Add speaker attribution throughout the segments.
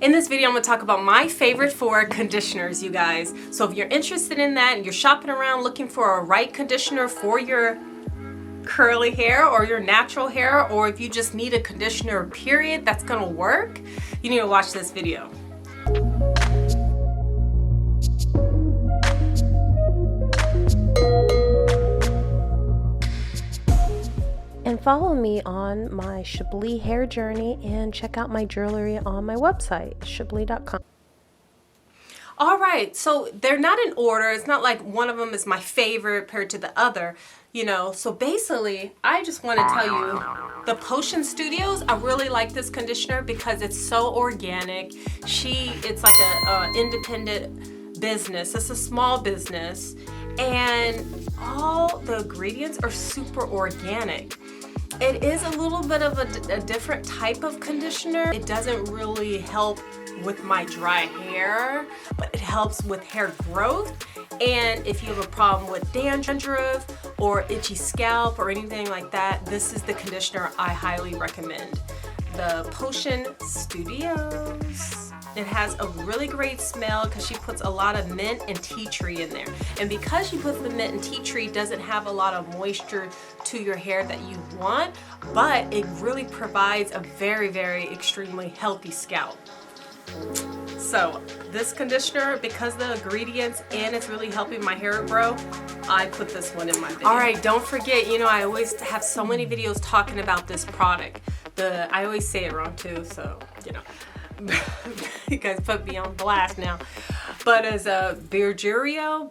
Speaker 1: In this video, I'm gonna talk about my favorite 4 conditioners, you guys. So if you're interested in that and you're shopping around looking for a right conditioner for your curly hair or your natural hair, or if you just need a conditioner period that's gonna work, you need to watch this video.
Speaker 2: And follow me on my Chablee hair journey and check out my jewelry on my website, chablee.com.
Speaker 1: All right, so they're not in order. It's not like one of them is my favorite compared to the other, you know. So basically, I just want to tell you, the Potion Studios, I really like this conditioner because it's so organic. It's like a independent business. It's a small business, and all the ingredients are super organic. It is a little bit of a different type of conditioner. It doesn't really help with my dry hair, but it helps with hair growth. And if you have a problem with dandruff or itchy scalp or anything like that, this is the conditioner I highly recommend. The Potion Studios. It has a really great smell because she puts a lot of mint and tea tree in there. And because she puts the mint and tea tree, doesn't have a lot of moisture to your hair that you want, but it really provides a very, very extremely healthy scalp. So this conditioner, because the ingredients and it's really helping my hair grow, I put this one in my video. All right, don't forget, you know, I always have so many videos talking about this product. I always say it wrong too, so, you know. You guys put me on blast now. But as a briogeo,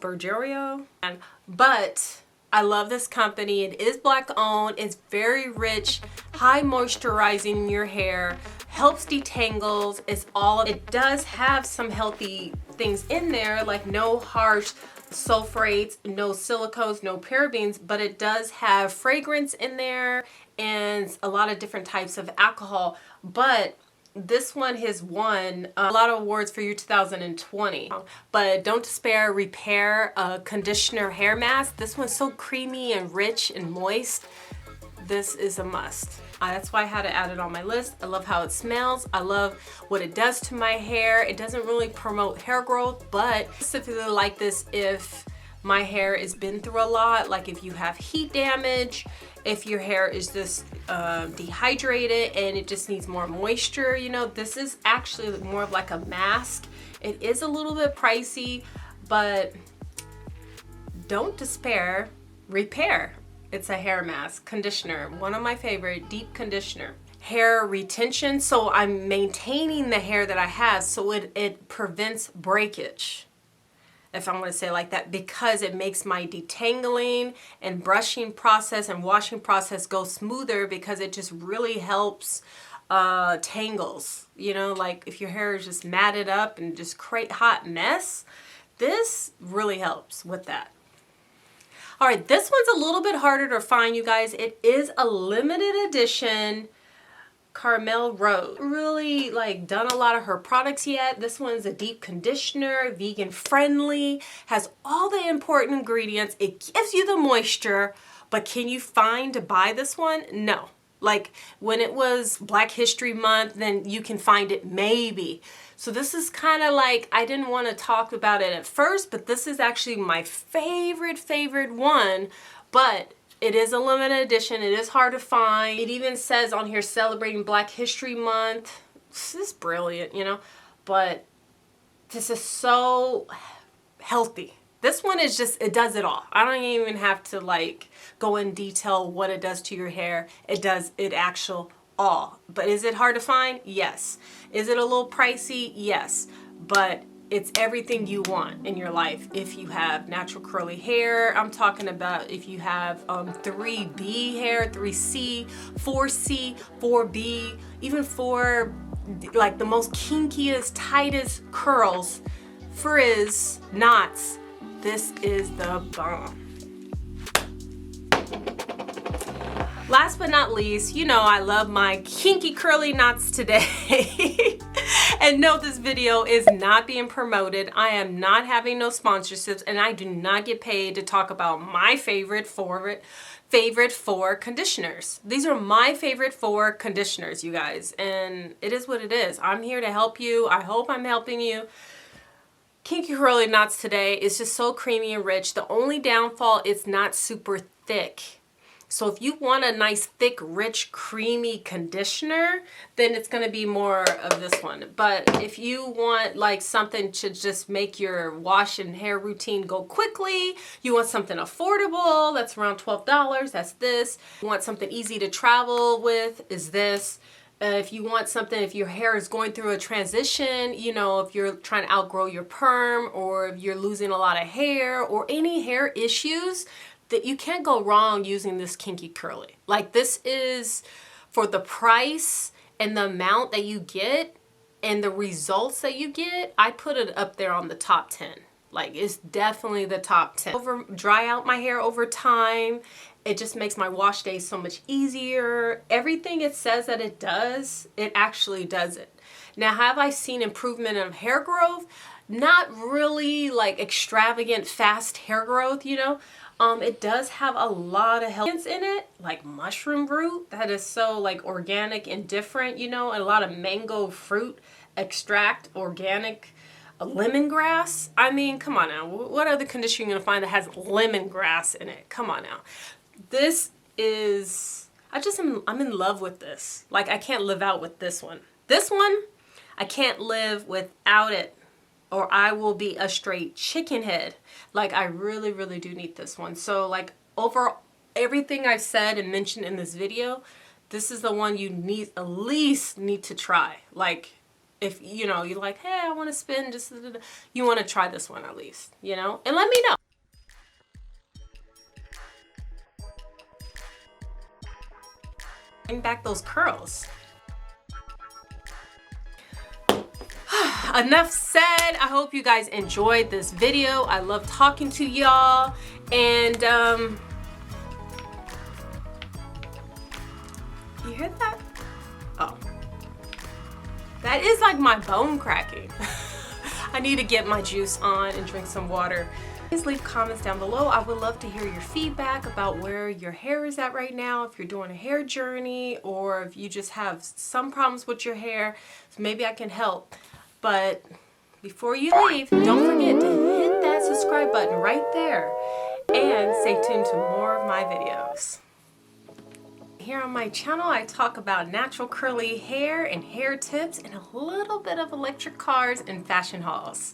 Speaker 1: but I love this company. It is Black owned. It's very rich, high moisturizing your hair, helps detangles. It does have some healthy things in there, like no harsh sulfates, no silicones, no parabens, but it does have fragrance in there and a lot of different types of alcohol. But this one has won a lot of awards for year 2020. But Don't Despair Repair Conditioner Hair Mask. This one's so creamy and rich and moist. This is a must. That's why I had to add it on my list. I love how it smells. I love what it does to my hair. It doesn't really promote hair growth, but I specifically like this if my hair has been through a lot, like if you have heat damage, if your hair is just dehydrated and it just needs more moisture, you know, this is actually more of like a mask. It is a little bit pricey, but Don't Despair Repair. It's a hair mask, conditioner, one of my favorite, deep conditioner. Hair retention, so I'm maintaining the hair that I have so it prevents breakage, if I'm going to say it like that, because it makes my detangling and brushing process and washing process go smoother, because it just really helps tangles. You know, like if your hair is just matted up and just create hot mess, this really helps with that. All right, this one's a little bit harder to find, you guys. It is a limited edition Carmel Rose. Really done a lot of her products yet. This one's a deep conditioner, vegan friendly, has all the important ingredients. It gives you the moisture, but can you find to buy this one? No. Like when it was Black History Month, then you can find it maybe. So this is kind of like, I didn't want to talk about it at first, but this is actually my favorite one, but it is a limited edition. It is hard to find. It even says on here celebrating Black History Month. This is brilliant, you know, but this is so healthy. This one is just, it does it all. I don't even have to go in detail what it does to your hair. It does it actual all. But is it hard to find? Yes. Is it a little pricey? Yes. But it's everything you want in your life. If you have natural curly hair, I'm talking about if you have 3B hair, 3C, 4C, 4B, even for the most kinkiest, tightest curls, frizz, knots, this is the bomb. Last but not least, you know I love my kinky curly knots today. And no, this video is not being promoted. I am not having no sponsorships, and I do not get paid to talk about my favorite four conditioners. These are my favorite four conditioners, you guys, and it is what it is. I'm here to help you. I hope I'm helping you. Kinky Curly Knots today is just so creamy and rich. The only downfall, it's not super thick. So if you want a nice, thick, rich, creamy conditioner, then it's going to be more of this one. But if you want like something to just make your wash and hair routine go quickly, you want something affordable, that's around $12, that's this. You want something easy to travel with, is this. If you want something, if your hair is going through a transition, you know, if you're trying to outgrow your perm, or if you're losing a lot of hair, or any hair issues, that you can't go wrong using this Kinky Curly. Like, this is, for the price and the amount that you get and the results that you get, I put it up there on the top 10. Like, it's definitely the top 10. Dry out my hair over time. It just makes my wash days so much easier. Everything it says that it does, it actually does it. Now, have I seen improvement of hair growth? Not really like extravagant, fast hair growth, you know. It does have a lot of health in it, like mushroom root that is so like organic and different, you know, and a lot of mango fruit extract, organic, lemongrass. I mean, come on now. What other conditioner you're gonna find that has lemongrass in it? Come on now. This is, I'm in love with this. Like, I can't live out with this one. This one, I can't live without it, or I will be a straight chicken head. Like, I really, really do need this one. So, like, over everything I've said and mentioned in this video, this is the one you need, at least need to try. Like, if, you know, you're like, hey, I want to spend just, you want to try this one at least, you know? And let me know. Bring back those curls. Enough said. I hope you guys enjoyed this video. I love talking to y'all, and you hear that? Oh, that is like my bone cracking. I need to get my juice on and drink some water. Please leave comments down below. I would love to hear your feedback about where your hair is at right now, if you're doing a hair journey, or if you just have some problems with your hair. So maybe I can help. But before you leave, don't forget to hit that subscribe button right there and stay tuned to more of my videos. Here on my channel, I talk about natural curly hair and hair tips and a little bit of electric cars and fashion hauls.